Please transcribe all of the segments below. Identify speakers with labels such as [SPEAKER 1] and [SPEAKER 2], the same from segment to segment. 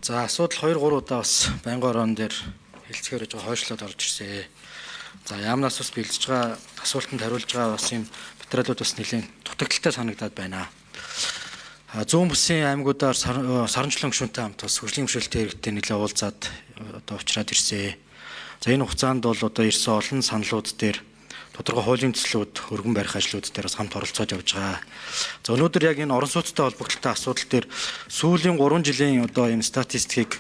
[SPEAKER 1] За асуудал 2-3 удаа бас байнгын орон дээр хэлцгээр гэж хойшлоод орж ирсэн. За яамнаас бас бэлдэж байгаа асуултанд хариулж байгаа бас юм материалууд бас нэлээд дутагдaltaй санагдаад байна. Зүүн бүсийн аймагуудаар саранчлан гишүүнтэй хамт бас хөгжлийн бэрхшээлтэй иргэдтэй нэлээд уулзаад одоо уучраад ирсэн. За энэ хугацаанд бол одоо ирсэн олон саналууд дээр тодорхой хуулийн төслүүд, өргөн барих ажлууд дээр бас хамт оролцоод явж байгаа. За өнөөдөр яг энэ орон сууцтай холбогдолтой асуудал дээр сүүлийн 3 жилийн одоо энэ статистикийг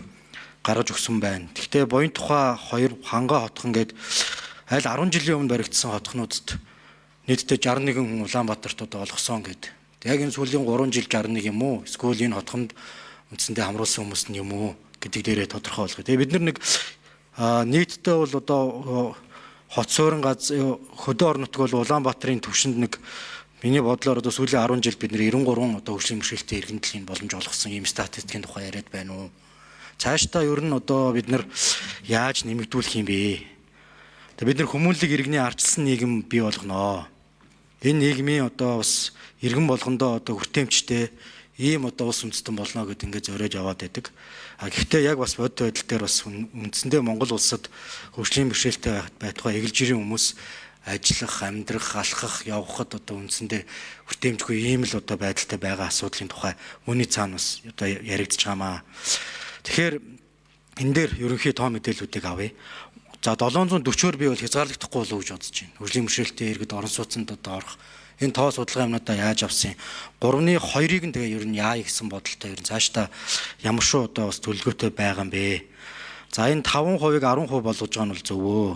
[SPEAKER 1] гаргаж өгсөн байна. Гэхдээ буян тухай 2 хангаа хотхон гээд аль 10 жилийн өмнө баригдсан хотхнуудад нийтдээ 61 хүн Улаанбаатарт одоо олгосон гэдэг. Яг энэ сүүлийн 3 жил 61 юм уу? Эсвэл энэ хотхонд үндсэндээ хамруулсан хүмүүс нь юм уу гэдэг дээрээ тодорхой болгоё. Тэгээ бид нар нэг нийтдээ бол одоо хот суурин хөдөө орон нутаг бол Улаанбаатарын түвшинд нэг миний бодлоор одоо сүүлийн 10 жилд бид нэр 93 одоо хөгжлийн бэрхшээлтэй иргэн дэлхийн боломж олгосон ийм статистикийн тухай яриад байна уу? Цаашдаа ер нь одоо бид нар яаж нэмэгдүүлэх юм бэ? Тэгээ бид нар хүмүүнлэг иргэний ардчилсан нийгэм бий болгоноо. Энэ нийгмийн одоо бас иргэн болгондоо одоо хүртээмжтэй ийм одоо ус үндэстэн болно гэдээ ингээд зориод яваад байдаг. Гэхдээ яг бас бод байдал дээр бас үндсэндээ Монгол улсад хөгжлийн бэрхшээлтэй байтугай эгэлжирийн хүмүүс ажиллах, амьдрах, алхах, явхад одоо үндсэндээ хүртээмжгүй ийм л одоо байдалтай байгаа асуудлын тухай үүний цаана бас одоо яригдж байгаамаа. Тэгэхээр энэ дээр ерөнхий тоо мэдээллүүдийг авъя. За 740-оор би бол хязгаарлагдахгүй болов уу гэж бодож байна. Хөгжлийн бэрхшээлтэй иргэд орон сууцнд одоо орох энэ тоо судалгаа юмнуудаа яаж авсан 3-2-ыг нь тэгээ ер нь яа гэсэн бодолтой ер нь цаашдаа ямар шүү одоо бас төлөвлөгөөтэй байгаа юм бэ. За энэ 5%-ыг 10% болгож байгаа нь бол зөвөө.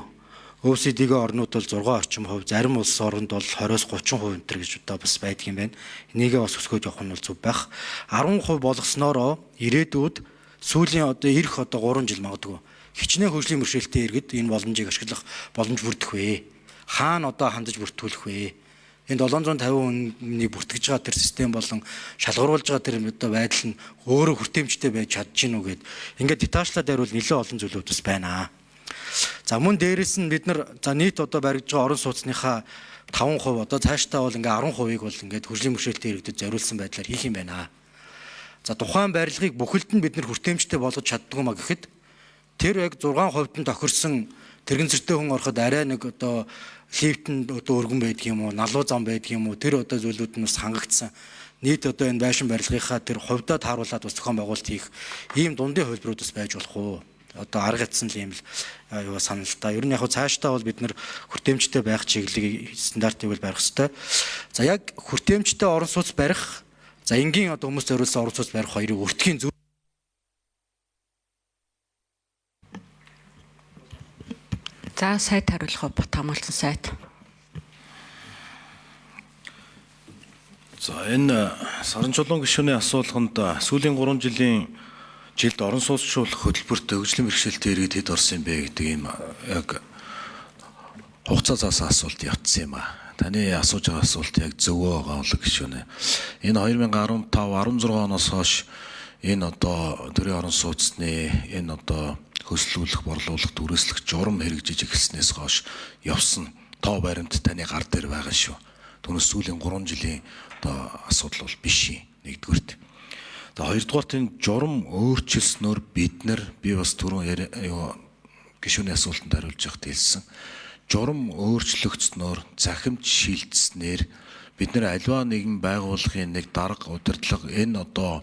[SPEAKER 1] OECD-ийн орнууд бол 6 орчим хувь, зарим улс оронд бол 20-30% энэ гэж одоо бас байдаг юм байна. Энийгээ бас өсгөөж явах нь бол зөв байх. 10% болгосноороо ирээдүйд сүүлийн одоо ирэх одоо 3 жил магадгүй хичнээн хөгжлийн бэрхшээлтэй иргэд энэ боломжийг ашиглах боломж бүрдэх вэ? Хаана одоо хандаж бүртгүүлэх вэ? Энэ 750 хүнийг бүртгэж байгаа тэр систем болон шалгаруулж байгаа тэр одоо байдал нь өөрөө хүртээмжтэй байж чадж гин үү гэд ингээд детачлаад байвал нэлээд олон зүйлүүд бас байна. За мөн дээрэс нь бид нар за нийт одоо баригдж байгаа орон сууцныхаа 5% одоо цаашдаа бол ингээ 10%-ийг бол ингээд хөгжлийн бэрхшээлтэй иргэдэд зориулсан байдлаар хийх юм байна. За тухайн барилгыг бүхэлд нь бид нар хүртээмжтэй болгож чаддгүй маа гэхэд тэр яг 6% нь тохирсон тэрэгэн зэртэй хүн ороход арай нэг одоо лифтэнд одоо өргөн байдаг юм уу, налуу зам байдаг юм уу, тэр одоо зүйлүүд нь бас хангагдсан. Нийт одоо энэ байшин барилгынхаа тэр хувьдаа тааруулаад бас зохион байгуулалт хийх ийм дундын хувилбарууд бас байж болох уу? Одоо арга хятсан л юм л юу санал та. Ер нь яг цаашдаа бол бид нар хүртээмжтэй байх чиглэлийг стандартыг бол барих хэрэгтэй. За яг хүртээмжтэй орон сууц барих, за энгийн одоо хүмүүс зориулсан орон сууц барих хоёрыг өртгийн зөв.
[SPEAKER 2] За сайд хариулах бот хамгаалсан сайд.
[SPEAKER 3] За энэ Саранчулуун гишүүний асуулганд сүүлийн 3 жилийн жилд орон сууцчлуулах хөтөлбөрт хөгжлийн бэрхшээлтэй иргэд хэд орсон юм бэ гэдэг ийм яг хугацаа заасан асуулт явцсан юм а. Таны асууж байгаа асуулт яг зөвөө байгаа бол гишүүнэ. Энэ 2015-16 оноос хойш энэ одоо төрийн орон сууцны энэ одоо хөслүүлэх, борлуулах, түрээслэх журам хэрэгжиж эхэлснээс хойш явсан тоо баримт таны гар дээр байгаа шүү. Түүнээс сүүлийн 3 жилийн одоо асуудал бол биш юм. Нэгдүгürt. За хоёрдугаарт энэ журам өөрчилснөөр бид нар би бас түрүүн гишүүний асуултанд хариулж явахд хэлсэн. Журам өөрчлөгдснөөр захимж шилжснээр бид нар аливаа нэгэн байгууллагын нэг дарга удирдлага энэ одоо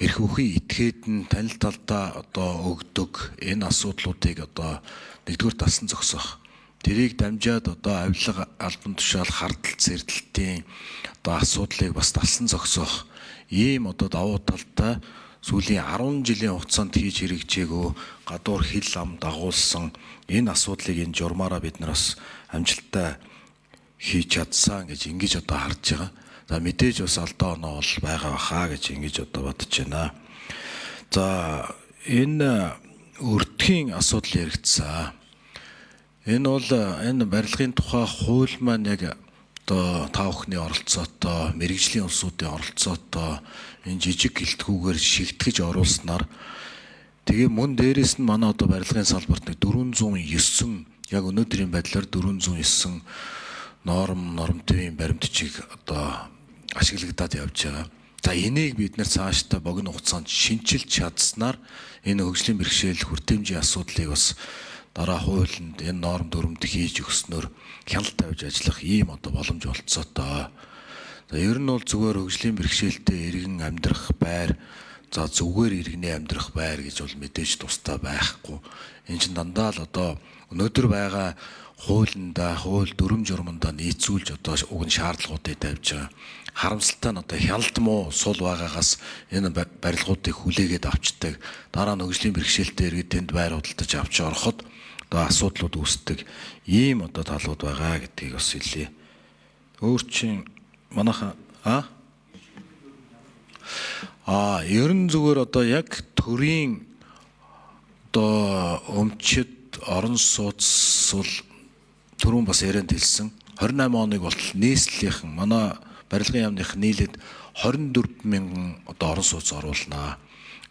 [SPEAKER 3] эрх үхий этгээд нь танил талдаа одоо өгдөг энэ асуудлуудыг одоо нэгдүгээр тасан зогсоох. Тэрийг дамжаад одоо авилга албан тушаал хардтал зэрдэлтийн одоо асуудлыг бас талсан зогсоох. Ийм одоо давуу талтай сүүлийн 10 жилийн хугацаанд хийж хэрэгжээгөө гадуур хил ам дагуулсан энэ асуудлыг энэ журмаараа бид нар бас амжилттай хийж чадсан гэж ингэж одоо харж байгаа. За мэдээж бас алдаа оноо бол байгаа баха гэж ингэж одоо бодож байна. За энэ өртгийн асуудал яригдсан. Энэ бол энэ барилгын тухай хууль маань яг одоо та бүхний оролцоотой, мэрэгжлийн улсуудын оролцоотой энэ жижиг гэлтгүүгээр шигтгэж оруулснаар тэгээ мөн дээрээс нь манай одоо барилгын салбарт 409 яг өнөөдрийн байдлаар 409 нормтын баримтчиг одоо ашиглагдаад явж байгаа. За энийг бид нэр цаашдаа богино хугацаанд шинжилж чадсанаар энэ хөгжлийн бэрхшээл хүртээмжийн асуудлыг бас дараа хуулинд энэ норм дүрмд хийж өгснөөр хяналт тавьж ажиллах ийм одоо боломж олцсоо. За ер нь бол зүгээр хөгжлийн бэрхшээлтэй иргэн амьдрах байр, за зүгээр иргэний амьдрах байр гэж бол мэдээж тустай байхгүй. Энэ чинь дандаа л одоо өнөөдөр байгаа хуулиндаа, хууль дүрм журмандаа нийцүүлж одоо уг нь шаардлагуудыг тавьж байгаа. Харамсалтай нь одоо хяналт муу сул байгаагаас энэ барилгуудыг хүлээгээд авчдаг. Дараа нь хөгжлийн бэрхшээлтэй иргэд тэнд байр худалдаж авч ороход одоо асуудлууд үүсдэг. Ийм одоо талууд байгаа гэдгийг бас хэлье. Өөр чинь манайха ер нь зүгээр одоо яг төрийн одоо өмчит орон сууцсул түрүүн бас ярианд хэлсэн 28 оныг болтол нийслэлийнхэн манай барилгын яамных нийлээд 24 мянган одоо орон сууц оруулнаа.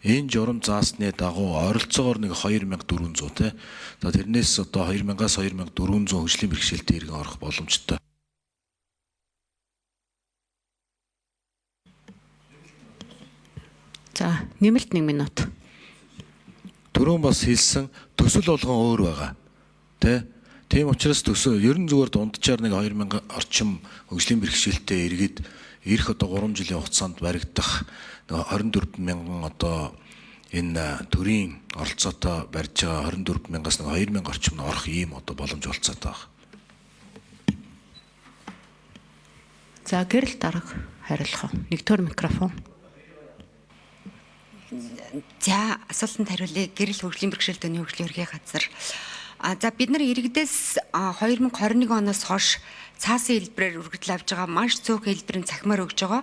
[SPEAKER 3] Энэ журам заасны дагуу ойролцоогоор нэг 2400 тий. За тэрнээс одоо 2000-аас 2400 хөгжлийн бэрхшээлтэй иргэн орох боломжтой.
[SPEAKER 2] За нэмэлт 1 минут.
[SPEAKER 3] Түрүүн бас хэлсэн төсөл болгон өөр байгаа. Тэ? Тийм учраас төсөө ер нь зүгээр дунджаар нэг 2000 орчим хөгжлийн бэрхшээлтэй иргэд ирэх одоо 3 жилийн хугацаанд баригдах 24 мянган одоо энэ төрийн оролцоотой барьж байгаа 24 мянгаас нэг 2000 орчим нь орох ийм одоо боломж олцоод байгаа.
[SPEAKER 2] За гэрэл дарга хариулах. Нэгдүгээр микрофон.
[SPEAKER 4] За асуултанд хариулъя. Гэрэл хөгжлийн бэрхшээлтэй төвийн хөгжлийн ерхий газар. За бид нар иргэдээс 2021 оноос хойш цаасын хэлбэрээр үргэлжлэл авж байгаа маш цөөхөн хэлбэрийн цахимаар өгж байгаа.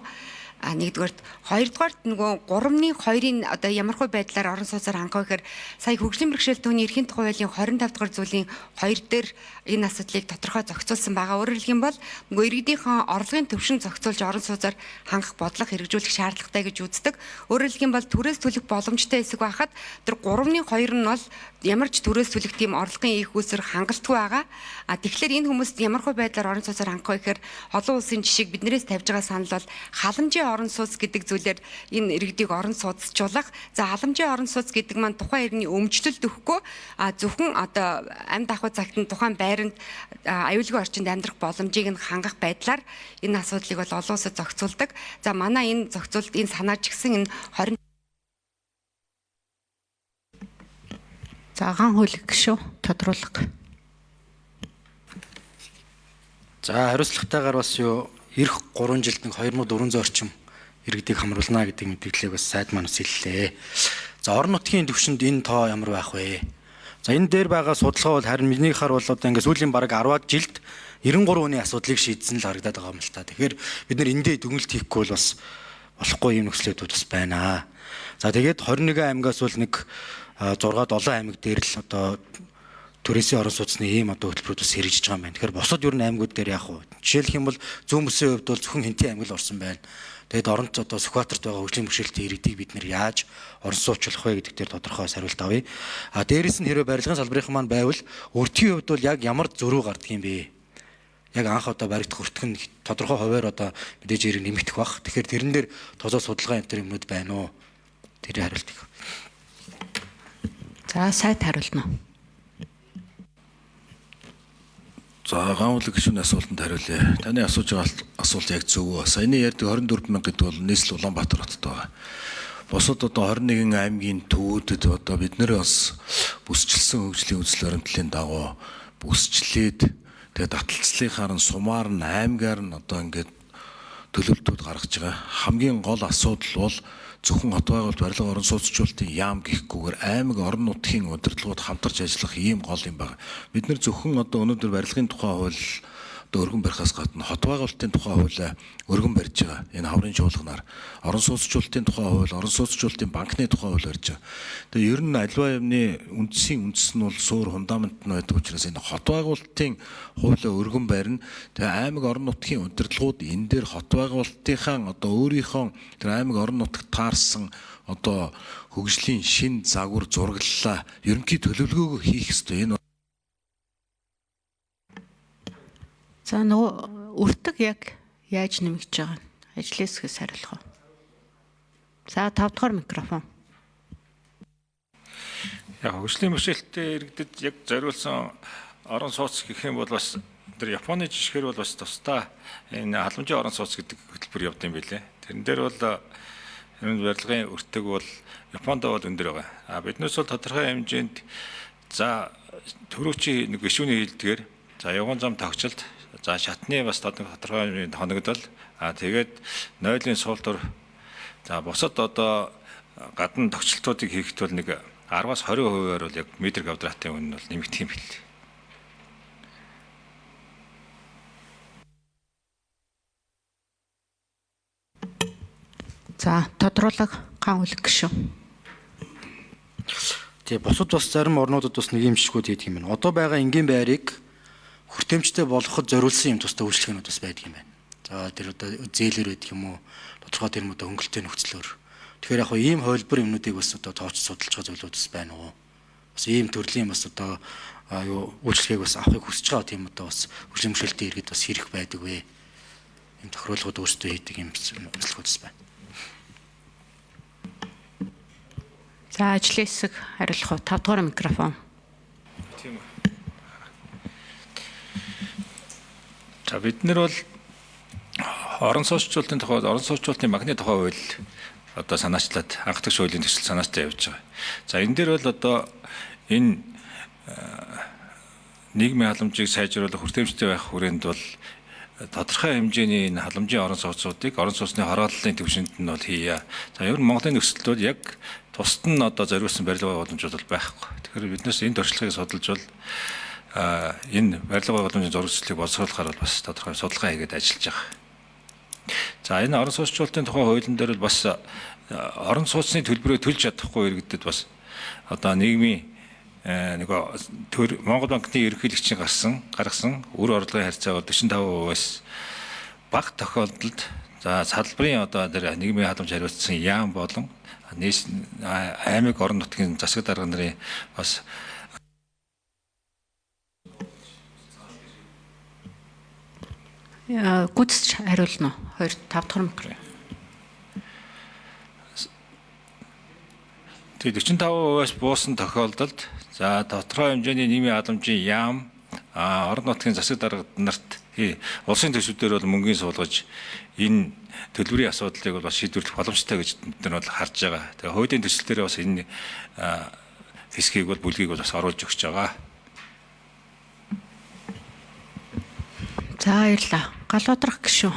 [SPEAKER 4] Нэгдүгээрт, хоёрдугаарт нөгөө 3-2-ын одоо ямархуу байдлаар орон сууцаар хангах гэхээр сая хөгжлийн бэрхшээлтэй төвийн эрхийн тухай хуулийн 25 дахь зүйлийн 2 дээр энэ асуудлыг тодорхой зохицуулсан байгаа. Өөрөөр хэлбэл нөгөө иргэдийнхээ орлогын төвшин зохицуулж орон сууцаар хангах бодлого хэрэгжүүлэх шаардлагатай гэж үздэг. Өөрөөр хэлбэл түрээс төлөх боломжтой хэсэг байхад тэр 3-2 нь бол ямар ч түрээс төлөх тийм орлогын их үүсвэр хангалтгүй байгаа. Тэгэхээр энэ хүмүүст ямархуу байдлаар орон сууцаар хангах гэхээр олон улсын жишээг биднээс тавьж байгаа санал бол халамжийн орон сууц гэдэг зүйлээр энэ иргэдийг орон сууцжуулах. За халамжийн орон сууц гэдэг маань тухайн иргэний өмчлөлт өгөхгүй зөвхөн одоо амьд ахуй цагт нь тухайн байранд аюулгүй орчинд амьдрах боломжийг нь хангах байдлаар энэ асуудлыг бол олон улсад зохицуулдаг. За манай энэ зохицуулалт энэ санаа ч гэсэн энэ 20
[SPEAKER 2] За гаан хөлөг гişүү тодруулах.
[SPEAKER 1] За хариуцлагатайгаар бас юу ирэх 3 жилд нэг 2400 орчим иргэдийг хамруулна гэдэг мэдээллийг бас сайд маань хэллээ. За орон нутгийн түвшинд энэ тоо ямар байх вэ? За энэ дээр байгаа судалгаа бол харин миний хараа бол одоо ингээд сүүлийн бараг 10-аад жилд 93 хүний асуудлыг шийдсэн л харагдаад байгаа юм л та. Тэгэхээр бид нар эндээ дүгнэлт хийхгүй бол бас болохгүй юм нөхцлөд бас байна. За тэгээд 21 аймгаас бол нэг 6-7 аймаг дээр л одоо төрөөсийн орон сууцны ийм одоо хөтөлбөрүүд бас хэрэгжиж байгаа юм байна. Тэгэхээр босод ер нь аймагуд дээр яах вэ? Жишээлх юм бол Зүүн Мөсийн хувьд бол зөвхөн Хинтээ аймаг л орсон байна. Тэгээд оронд одоо Сүхбаатарт байгаа хөгжлийн бэрхшээлтэй иргэдийг бид нэр яаж орон суучлах вэ гэдэг дээр тодорхой хариулт авъя. Дээрээс нь хэрвээ барилгын салбарын маань байвал өртгийн хувьд бол яг ямар зөрүү гардаг юм бэ? Яг анх одоо баригдах өртг нь тодорхой хувиар одоо мэдээж хэрэг нэмэгдэх бах. Тэгэхээр тэрэн дээр тозоо судалгаа энэ төр юмнууд байна уу? Тэр хариулт их.
[SPEAKER 2] За сайд хариулна.
[SPEAKER 3] За гаанхуулаг гишүүний асуултанд хариулъя. Таны асууж байгаа асуулт яг зөв. Саяны ярьдаг 24 мянга гэдэг бол нийслэл Улаанбаатар хотод байгаа. Босод одоо 21 аймгийн төвүүдэд одоо бид нэр бас бүсчилсэн хөгжлийн үзэл баримтлалын дагуу бүсчлээд тэгээд таталцлынхаар нь сумаар нь аймгаар нь одоо ингээд төлөвлөлтүүд гаргаж байгаа. Хамгийн гол асуудал бол зөвхөн хот байгуулалт барилга орон сууцчлалтын яам гэхгүйгээр аймаг орон нутгийн удирдлагууд хамтарч ажиллах ийм гол юм байна. Бид нэр зөвхөн одоо өнөөдөр барилгын тухай хууль одоо өргөн барихаас гадна хот байгуулалтын тухай хуулиа өргөн барьж байгаа. Энэ хаврын чуулганаар орон сууцчлалтын тухай хууль, орон сууцчлалтын банкны тухай хууль барьж байгаа. Тэгээ ер нь альва юмны үндсийн үндэс нь бол суур фундамент нь байдаг учраас энэ хот байгуулалтын хуулиа өргөн барина. Тэгээ аймаг орон нутгийн удирдлагууд энэ дээр хот байгуулалтынхаа одоо өөрийнхөө тэр аймаг орон нутагт таарсан одоо хөгжлийн шин загвар зураглалаа ерөнхий төлөвлөгөөгөө хийх ёстой. Энэ
[SPEAKER 2] За нөгөө өртөг яг яаж нэмэгдэж байгаа нь ажлын хэсгээс хариулах уу? За 5 дугаар микрофон.
[SPEAKER 5] Яг хөгжлийн бэрхшээлтэй иргэдэд яг зориулсан орон сууц гэх юм бол бас тэр Японы жишгээр бол бас тусдаа энэ халамжийн орон сууц гэдэг хөтөлбөр явд юм билээ. Тэрэн дээр бол энэ барилгын өртөг бол Японд бол өндөр байгаа. Биднээс бол тодорхой хэмжээнд за төрөөчийн нэг гишүүний хэлдгээр за явган зам тогтчлт за шатны бас тодорхой хэмжээнд хоногдол тэгээд нойлын суултур за бусад одоо гадна тогтчлтуудыг хийхэд бол нэг 10-аас 20%-аар бол яг метр квадратын үнэ бол нэмэгдэх юм билээ.
[SPEAKER 2] За тодруулах ган үлэг гişүн.
[SPEAKER 1] Тэгээ бусад бас зарим орнуудад бас нэг юм жишгүүд хийдэг юм байна. Одоо байгаа энгийн байрыг хүртээмжтэй болгоход зориулсан юм тусдаа үйлчлэгнүүд бас байдаг юм байна. За тэр одоо зээлэр байдаг юм уу? Тодорхой тэр юм одоо хөнгөлөлтөй нөхцлөөр. Тэгэхээр яг ийм хувилбар юмнуудыг бас одоо тооч судалж байгаа зүйлүүд бас байна уу? Бас ийм төрлийн бас одоо үйлчлэгийг бас авахыг хүсэж байгаа тийм одоо бас хөгжлийн бэрхшээлтэй иргэд бас хэрэг байдаг вэ? Ийм тохируулгууд өөрсдөө хийдэг юм онцлогуд бас байна.
[SPEAKER 2] За ажлын хэсэг хариулах уу? 5 дугаар микрофон.
[SPEAKER 5] Тийм үү. За бид нар бол орон сууцчлалтын тухайд орон сууцчлалтын магны тухай хууль одоо санаачлаад анх дахь хуулийн төсөл санаачтай явж байгаа. За энэ дээр бол одоо энэ нийгмийн халамжийг сайжруулах хүртээмжтэй байх хүрээнд бол тодорхой хэмжээний энэ халамжийн орон сууцуудыг орон сууцны хорооллын төвшөнд нь бол хийя. За ер нь Монголын нөхцөлд бол яг тусад нь одоо зориулсан барилга боломжууд бол байхгүй. Тэгэхээр биднээс энэ туршлагыг судалж бол энэ барилга боломжийн зурагчлалыг боловсруулахаар бол бас тодорхой судалгаа хийгээд ажиллаж байгаа. За энэ орон сууцчлалтын тухай хуулийн дээр бол бас орон сууцны төлбөрөө төлж чадахгүй иргэдэд бас одоо нийгмийн Монгол банкны ерөнхийлөгчийн гаргасан үр орлогын харьцаа бол 45%-аас бага тохиолдолд за салбарын одоо тэр нийгмийн халамж хариуцсан яам болон аймаг орон нутгийн засаг дарга нарын бас
[SPEAKER 2] Гүцэж хариулна уу? 5 дугаар микрофон.
[SPEAKER 5] Тэгээд 45%-аас буусан тохиолдолд за тодорхой хэмжээний нийгмийн халамжийн яам орон нутгийн засаг дарга нарт улсын төсвүүдээр бол мөнгөний суулгаж энэ төлбөрийн асуудлыг бол бас шийдвэрлэх боломжтой гэж бид нар бол харж байгаа. Тэгээ хуулийн төсөл дээр бас энэ хэсгийг бол бүлгийг бол бас оруулж өгч байгаа.
[SPEAKER 2] За баярлалаа. Галуудрах гişүн.